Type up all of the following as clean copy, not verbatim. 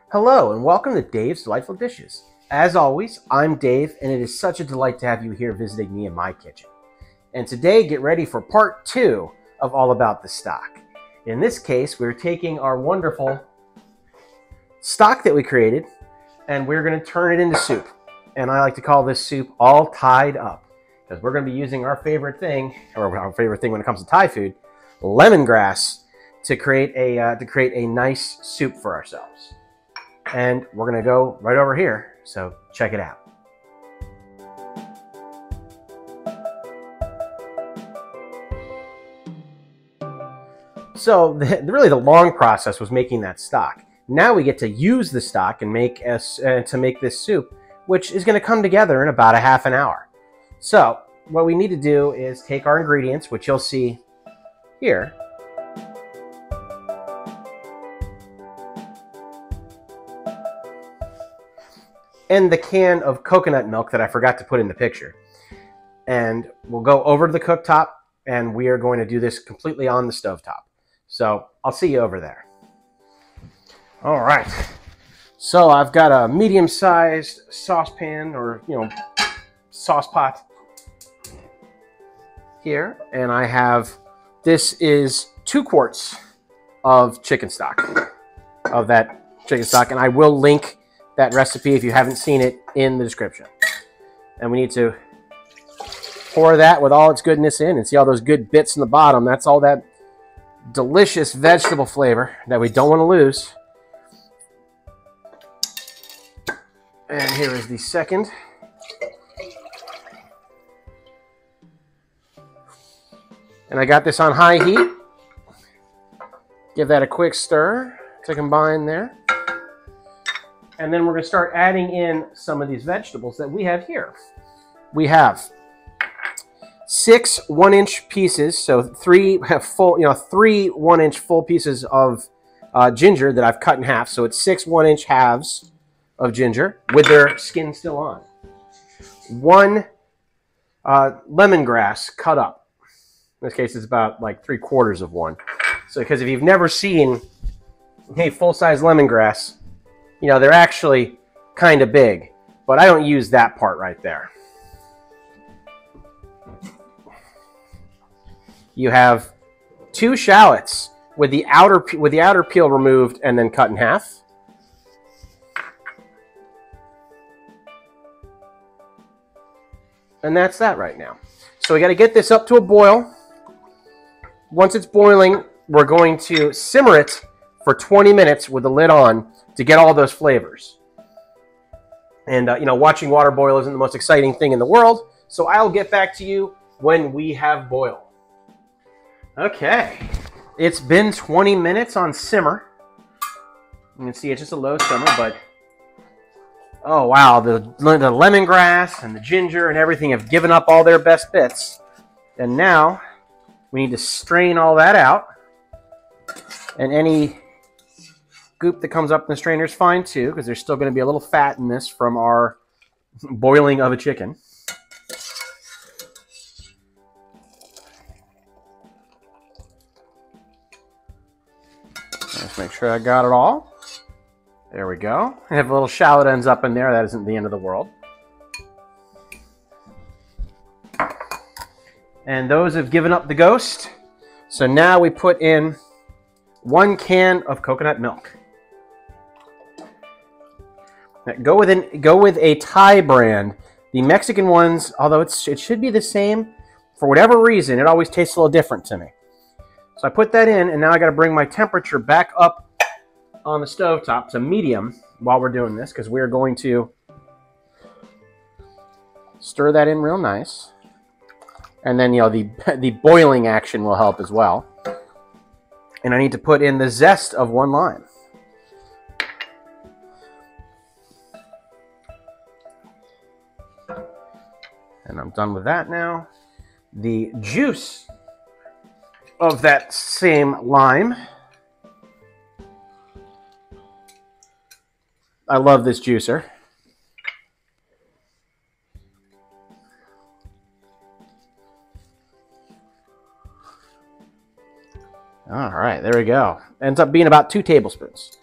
Hello and welcome to Dave's Delightful Dishes. As always, I'm Dave and it is such a delight to have you here visiting me in my kitchen. And today, get ready for part 2 of All About the Stock. In this case, we're taking our wonderful stock that we created and we're going to turn it into soup. And I like to call this soup All Tied Up because we're going to be using our favorite thing, or our favorite thing when it comes to Thai food, lemongrass, to create a nice soup for ourselves. And we're going to go right over here, so check it out. So really the long process was making that stock. Now we get to use the stock and make this soup, which is going to come together in about a half an hour. So what we need to do is take our ingredients, which you'll see here. And the can of coconut milk that I forgot to put in the picture. And we'll go over to the cooktop and we are going to do this completely on the stovetop. So I'll see you over there. All right. So I've got a medium-sized saucepan or, sauce pot here. And I have, this is 2 quarts of chicken stock, of that chicken stock. And I will link that recipe if you haven't seen it in the description. And we need to pour that with all its goodness in and see all those good bits in the bottom. That's all that delicious vegetable flavor that we don't want to lose. And here is the second. And I got this on high heat. Give that a quick stir to combine there. And then we're going to start adding in some of these vegetables that we have here. We have 6 1-inch pieces, so 3 1-inch full pieces of ginger that I've cut in half. So it's 6 1-inch halves of ginger with their skin still on. 1 lemongrass cut up. In this case, it's about like 3/4 of one. So because if you've never seen a full-size lemongrass, they're actually kind of big, but I don't use that part right there. You have 2 shallots with the outer peel removed and then cut in half. And that's that right now. So we got to get this up to a boil. Once it's boiling, we're going to simmer it for 20 minutes with the lid on to get all those flavors. And, watching water boil isn't the most exciting thing in the world, so I'll get back to you when we have boil. Okay, it's been 20 minutes on simmer. You can see it's just a low simmer, but oh wow, the lemongrass and the ginger and everything have given up all their best bits. And now we need to strain all that out. And any goop that comes up in the strainer is fine too, because there's still going to be a little fat in this from our boiling of a chicken. Let's make sure I got it all. There we go. I have a little shallot ends up in there. That isn't the end of the world. And those have given up the ghost. So now we put in 1 can of coconut milk. Go with a Thai brand. The Mexican ones, although it should be the same, for whatever reason, it always tastes a little different to me. So I put that in, and now I got to bring my temperature back up on the stovetop to medium while we're doing this, because we're going to stir that in real nice. And then, the boiling action will help as well. And I need to put in the zest of 1 lime. And I'm done with that now. The juice of that same lime. I love this juicer. All right, there we go. Ends up being about 2 tablespoons.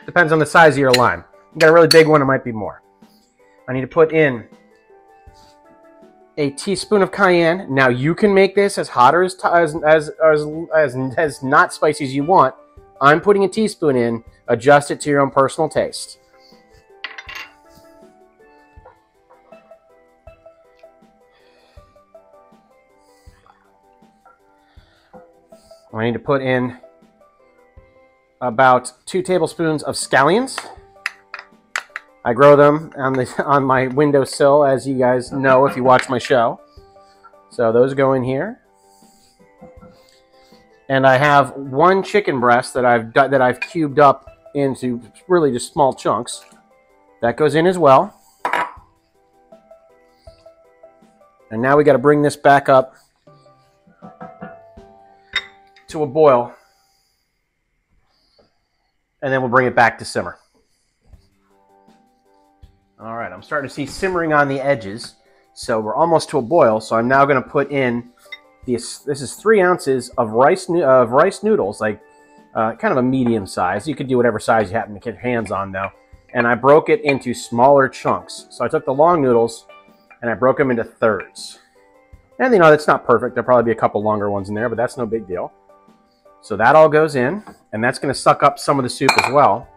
Depends on the size of your lime. You got a really big one, it might be more. I need to put in a teaspoon of cayenne. Now you can make this as hot or as not spicy as you want. I'm putting a teaspoon in. Adjust it to your own personal taste. I need to put in about 2 tablespoons of scallions. I grow them on my windowsill, as you guys know if you watch my show. So those go in here. And I have 1 chicken breast that I've cubed up into really just small chunks. That goes in as well. And now we got to bring this back up to a boil. And then we'll bring it back to simmer. All right, I'm starting to see simmering on the edges. So we're almost to a boil. So I'm now going to put in this is 3 ounces of rice noodles, like kind of a medium size. You could do whatever size you happen to get your hands on, though. And I broke it into smaller chunks. So I took the long noodles and I broke them into thirds. And you know, that's not perfect. There'll probably be a couple longer ones in there, but that's no big deal. So that all goes in, and that's going to suck up some of the soup as well.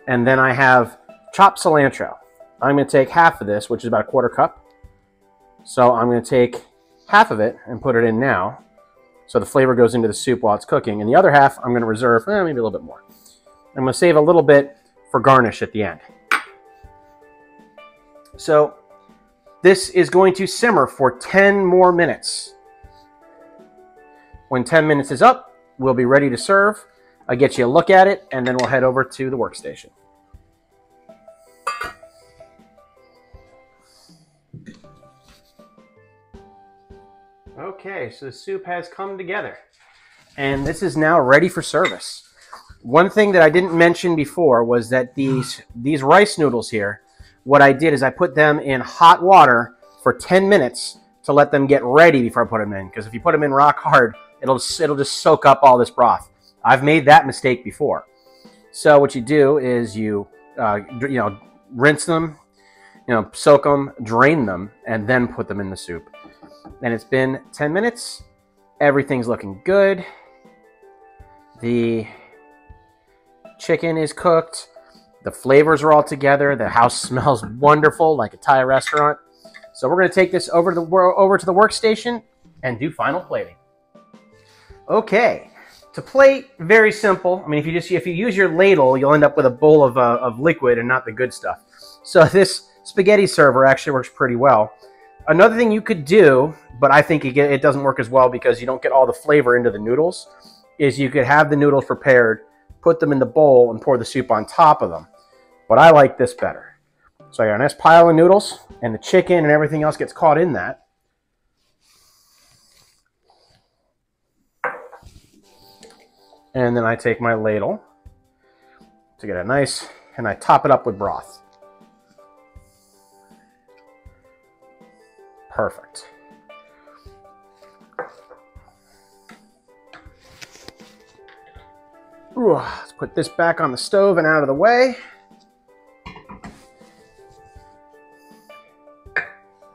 And then I have chopped cilantro. I'm going to take half of this, which is about a 1/4 cup. So I'm going to take half of it and put it in now, so the flavor goes into the soup while it's cooking. And the other half I'm going to reserve, maybe a little bit more. I'm going to save a little bit for garnish at the end. So this is going to simmer for 10 more minutes. When 10 minutes is up, we'll be ready to serve. I'll get you a look at it, and then we'll head over to the workstation. Okay, so the soup has come together, and this is now ready for service. One thing that I didn't mention before was that these rice noodles here, what I did is I put them in hot water for 10 minutes to let them get ready before I put them in, because if you put them in rock hard, it'll just soak up all this broth. I've made that mistake before. So what you do is you rinse them, soak them, drain them, and then put them in the soup. And it's been 10 minutes. Everything's looking good. The chicken is cooked. The flavors are all together. The house smells wonderful, like a Thai restaurant. So we're going to take this over to the workstation and do final plating. Okay, to plate, very simple. I mean, if you use your ladle, you'll end up with a bowl of liquid and not the good stuff. So this spaghetti server actually works pretty well. Another thing you could do, but I think it doesn't work as well because you don't get all the flavor into the noodles, is you could have the noodles prepared, put them in the bowl, and pour the soup on top of them. But I like this better. So I got a nice pile of noodles, and the chicken and everything else gets caught in that. And then I take my ladle to get it nice, and I top it up with broth. Perfect. Ooh, let's put this back on the stove and out of the way.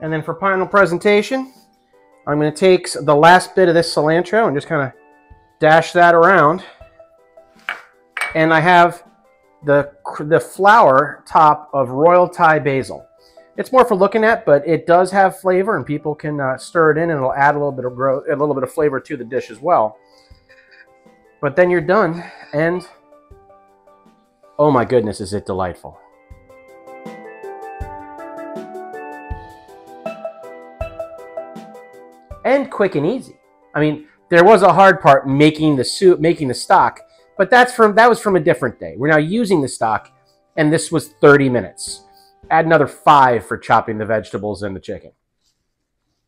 And then for final presentation, I'm going to take the last bit of this cilantro and just kind of dash that around. And I have the flower top of royal Thai basil. It's more for looking at, but it does have flavor, and people can stir it in, and it'll add a little bit of flavor to the dish as well. But then you're done, and oh my goodness, is it delightful. And quick and easy. I mean, there was a hard part making the soup, making the stock, but that was from a different day. We're now using the stock, and this was 30 minutes. Add another 5 for chopping the vegetables and the chicken.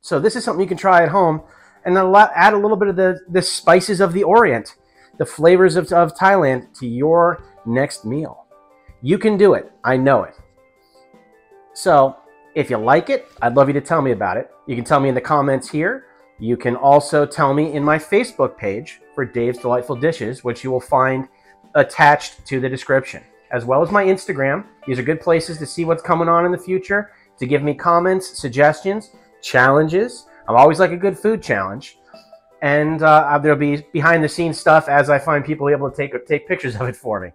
So this is something you can try at home, and then add a little bit of the spices of the Orient, the flavors of Thailand to your next meal. You can do it. I know it. So if you like it, I'd love you to tell me about it. You can tell me in the comments here. You can also tell me in my Facebook page for Dave's Delightful Dishes, which you will find attached to the description, as well as my Instagram. These are good places to see what's coming on in the future, to give me comments, suggestions, challenges. I'm always like a good food challenge. And there'll be behind the scenes stuff as I find people able to take pictures of it for me.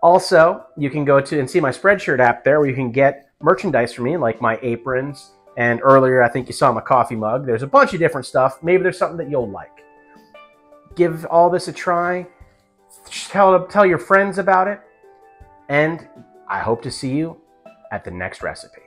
Also, you can go to and see my Spreadshirt app there, where you can get merchandise from me, like my aprons. And earlier, I think you saw my coffee mug. There's a bunch of different stuff. Maybe there's something that you'll like. Give all this a try. Tell your friends about it. And I hope to see you at the next recipe.